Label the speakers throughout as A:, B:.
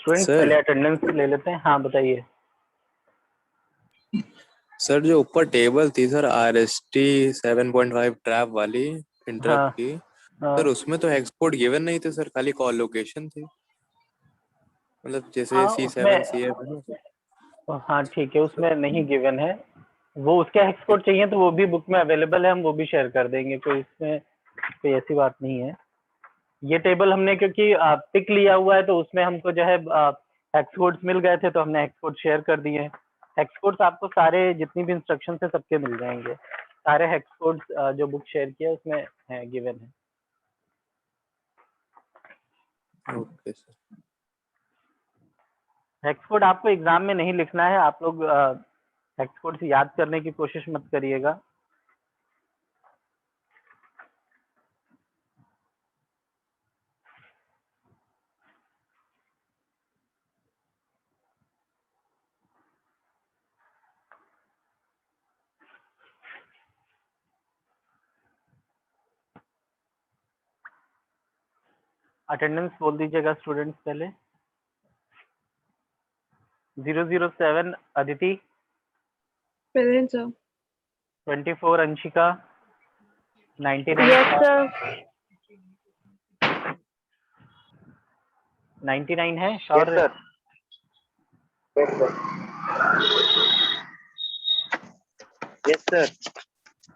A: Students
B: sir
A: पहले attendance ले लेते हैं। हाँ बताइए।
B: सर जो ऊपर टेबल थी सर RST 7.5 ट्रैप वाली इंटरप्ट
A: हाँ
B: की,
A: हाँ
B: सर उसमें तो एक्सपोर्ट गिवन नहीं थे सर, खाली कॉल लोकेशन थी, मतलब जैसे
A: हाँ
B: C7
A: उसमें
B: CF है ना।
A: हाँ ठीक है, उसमें नहीं गिवन है। वो उसके एक्सपोर्ट चाहिए तो वो भी बुक में अवेलेबल है, हम वो भी शेयर कर देंगे, कोई इसमें कोई ऐसी बात नहीं है। ये टेबल हमने क्योंकि पिक लिया हुआ है तो उसमें हमको जो है एक्सपोर्ट्स मिल गए थे तो हमने एक्सपोर्ट शेयर कर दिए हैं। एक्सपोर्ट्स आपको सारे जितनी भी इंस्ट्रक्शन है सबके मिल जाएंगे, सारे एक्सपोर्ट्स जो बुक शेयर किया उसमें है, गिवन है।
B: Okay sir.
A: एक्सपोर्ट आपको एग्जाम में नहीं लिखना है, आप लोग एक्सपोर्ट्स याद करने की कोशिश मत करिएगा। अटेंडेंस बोल दीजिएगा स्टूडेंट्स पहले। 007 Aditi,
C: Present, sir.
A: 24 Anshika, 99
C: Yes, sir.
A: 99 है शौर्य।
D: Yes sir.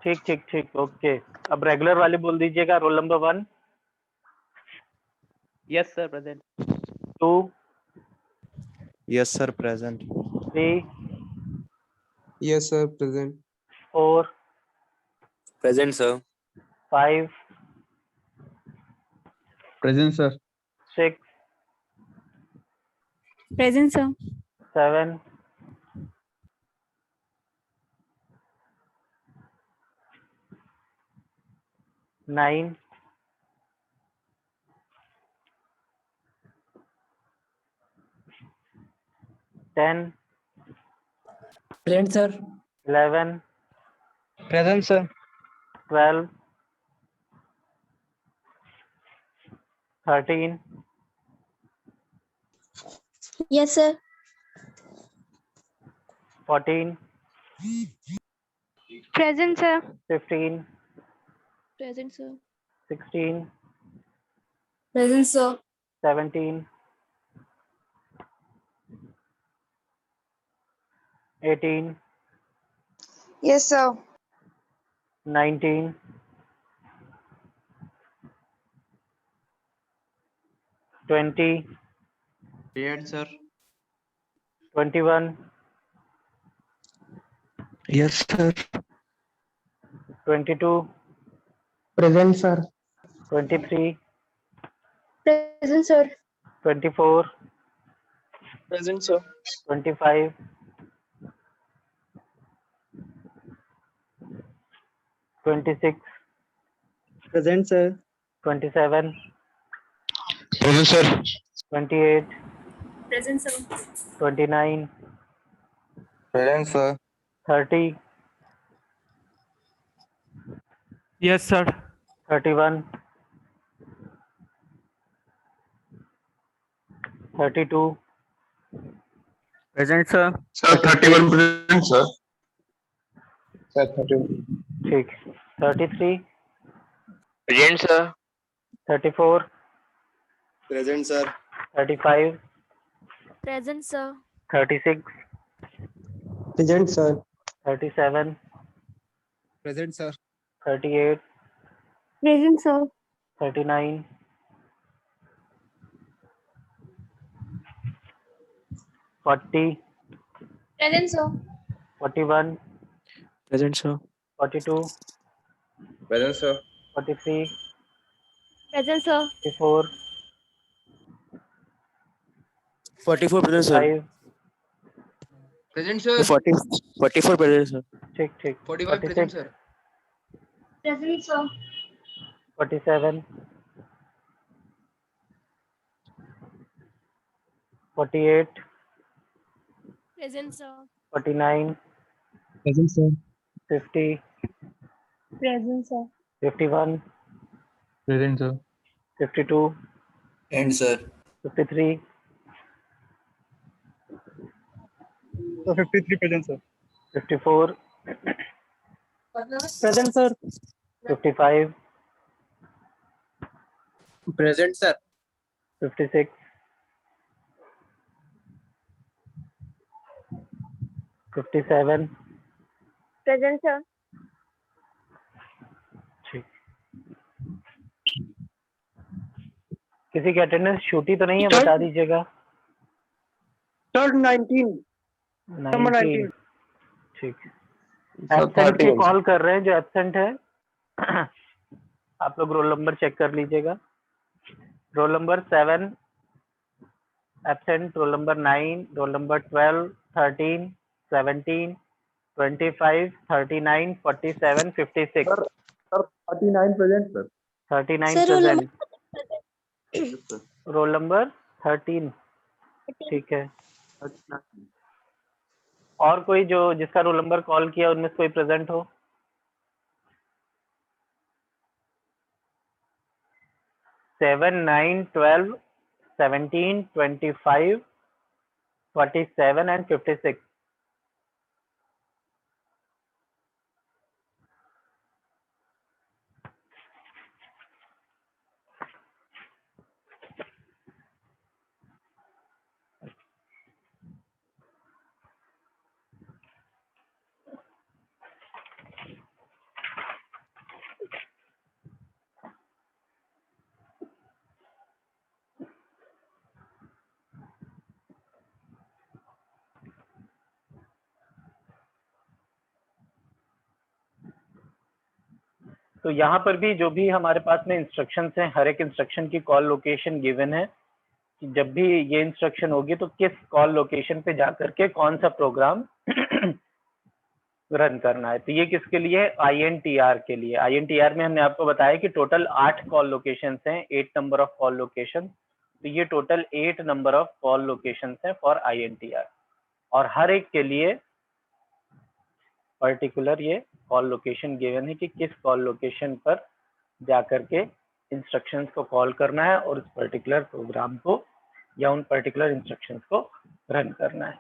A: ठीक ठीक ठीक, ओके। अब रेगुलर वाले बोल दीजिएगा। Roll number 1,
D: yes sir present.
A: 2,
E: Yes, sir, present.
A: 3,
F: Yes, sir, present.
A: 4,
B: present sir.
A: 5,
F: Present, sir.
A: 6,
C: Present, sir.
A: 7, 9, 10,
G: Present, sir.
A: 11,
D: present sir.
A: 12, 13,
C: Yes, sir.
A: 14,
C: Present, sir.
A: 15,
C: Present, sir.
A: 16,
C: Present, sir.
A: 17, 18,
C: Yes, sir.
A: 19, 20,
F: Here, sir.
A: 21,
E: Yes, sir.
A: 22,
F: Present, sir.
A: 23,
C: Present, sir.
A: 24,
D: present sir.
A: 25, 26,
D: present sir.
A: 27,
E: Present, sir.
A: 28,
C: Present, sir.
A: 29,
E: Present, sir.
A: 30,
D: yes sir.
A: 31, 32,
D: present sir.
F: Sir, 31 present, sir. Sir, 31.
A: ठीक, 33,
D: present sir.
A: 34,
E: Present, sir.
A: 35,
C: Present, sir.
A: 36,
F: Present, sir.
A: 37,
F: Present, sir.
A: 38,
C: Present, sir.
A: 39, 40,
C: Present, sir.
A: 41,
B: present sir.
A: 42,
E: Present, sir.
A: 43,
C: Present, sir.
A: 44,
B: 44 present sir.
A: 5,
F: Present, sir.
B: 44 present sir.
A: ठीक ठीक,
F: 45 present,
A: 46,
F: sir.
C: Present, sir.
A: 47, 48,
C: Present, sir.
A: 49,
F: Present, sir.
A: 50,
C: Present, sir.
A: 51,
F: Present, sir.
A: 52,
E: End, sir.
A: 53,
F: So 53 present, sir.
A: 54,
D: Present, sir.
A: 55,
E: Present, sir.
A: 56, 57,
C: Present, sir.
A: ठीक। किसी की attendance छूटी तो नहीं है, बता दीजिएगा।
D: Third 19. Number
A: 19,
D: 19.
A: ठीक।
F: Sir,
A: एब्सेंट
F: 30
A: की
F: also.
A: कॉल कर रहे हैं, जो एब्सेंट है आप लोग रोल नंबर चेक कर लीजिएगा। Roll number 7 absent, roll number 9, roll number 12, 13, 17, 25, 39, 47, 56,
F: Sir, 39 present, sir.
A: 39
C: Sir, roll
A: present.
F: Yes, sir.
A: Roll number 13, ठीक है। और कोई जो जिसका रोल नंबर कॉल किया उनमें से कोई प्रेजेंट हो? Seven, 9, 12, 17, 25, 47 and 56। तो यहाँ पर भी जो भी हमारे पास में इंस्ट्रक्शंस हैं, हर एक इंस्ट्रक्शन की कॉल लोकेशन गिवन है कि जब भी ये इंस्ट्रक्शन होगी तो किस कॉल लोकेशन पे जा करके कौन सा प्रोग्राम रन करना है। तो ये किसके लिए है? INTR के लिए। INTR में हमने आपको बताया कि टोटल 8 कॉल लोकेशंस हैं, 8 नंबर ऑफ कॉल लोकेशन। तो ये total 8 number of call locations हैं फॉर INTR, और हर एक के लिए पर्टिकुलर ये कॉल लोकेशन गिवन है कि किस कॉल लोकेशन पर जाकर के इंस्ट्रक्शंस को कॉल करना है और उस पर्टिकुलर प्रोग्राम को या उन पर्टिकुलर इंस्ट्रक्शंस को रन करना है।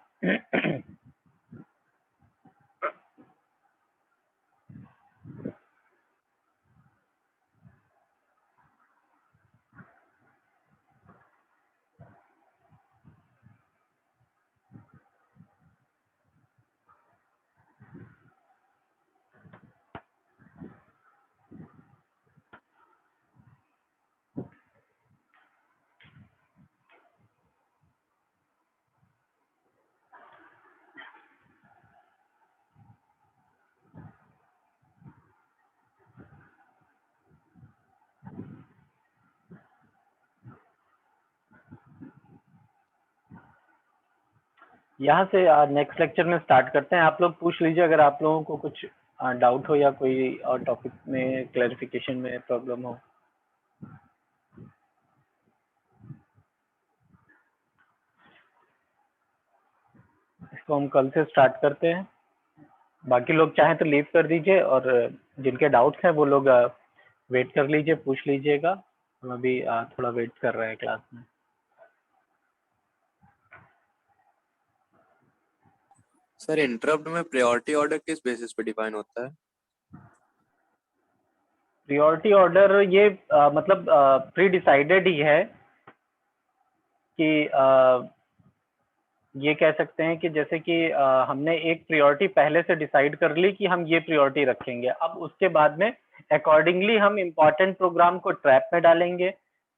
A: यहाँ से नेक्स्ट लेक्चर में स्टार्ट करते हैं। आप लोग पूछ लीजिए अगर आप लोगों को कुछ डाउट हो या कोई और टॉपिक में क्लैरिफिकेशन में प्रॉब्लम हो। इसको हम कल से स्टार्ट करते हैं। बाकी लोग चाहें तो लीव कर दीजिए, और जिनके डाउट्स हैं वो लोग वेट कर लीजिए, पूछ लीजिएगा। हम अभी थोड़ा वेट कर रहे हैं क्लास में।
B: सर इंटरप्ट में प्रायोरिटी ऑर्डर किस बेसिस पे डिफाइन होता है?
A: प्रियोरिटी ऑर्डर ये मतलब प्री डिसाइडेड ही है कि ये कह सकते हैं कि जैसे कि हमने एक प्रियोरिटी पहले से डिसाइड कर ली कि हम ये प्रियोरिटी रखेंगे। अब उसके बाद में अकॉर्डिंगली हम इम्पोर्टेंट प्रोग्राम को ट्रैप में डालेंगे,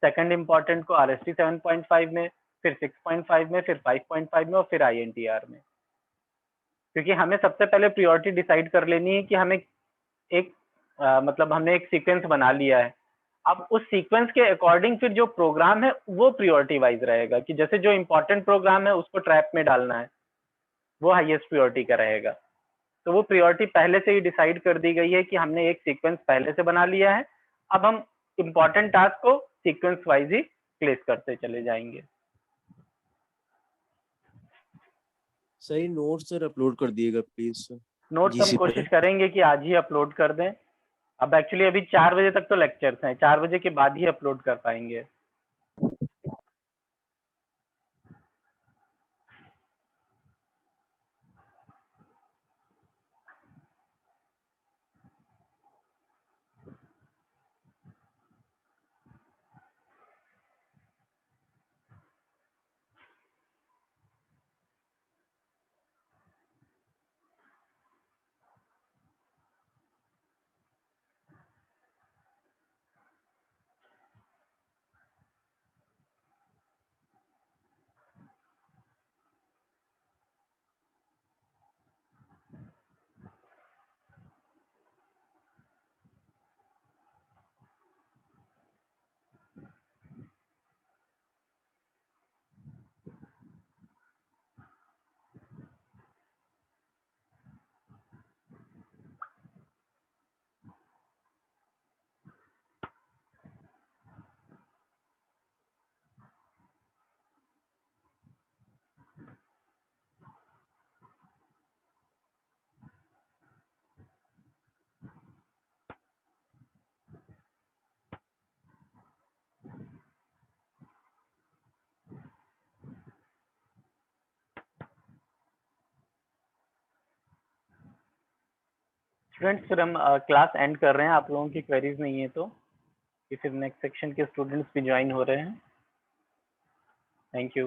A: सेकंड इम्पोर्टेंट को RST 7.5 में, फिर 6.5 में, फिर 5.5 में और फिर INTR में। क्योंकि हमें सबसे पहले प्रियोरिटी डिसाइड कर लेनी है कि हमें एक मतलब हमने एक सीक्वेंस बना लिया है। अब उस सीक्वेंस के अकॉर्डिंग फिर जो प्रोग्राम है वो प्रियोरिटी वाइज रहेगा कि जैसे जो इम्पोर्टेंट प्रोग्राम है उसको ट्रैप में डालना है, वो हाईएस्ट प्रियोरिटी का रहेगा। तो वो प्रियोरिटी पहले से ही डिसाइड कर दी गई है कि हमने एक सीक्वेंस पहले से बना लिया है। अब हम इम्पोर्टेंट टास्क को सीक्वेंस वाइज ही प्लेस करते चले जाएंगे।
H: सही नोट सर अपलोड कर दिएगा प्लीज सर।
A: नोट्स हम कोशिश करेंगे कि आज ही अपलोड कर दें। अब एक्चुअली अभी 4 बजे तक तो लेक्चर्स हैं, 4 बजे के बाद ही अपलोड कर पाएंगे। स्टूडेंट्स फिर हम क्लास एंड कर रहे हैं, आप लोगों की क्वेरीज नहीं है तो कि फिर नेक्स्ट सेक्शन के स्टूडेंट्स भी ज्वाइन हो रहे हैं। Thank you.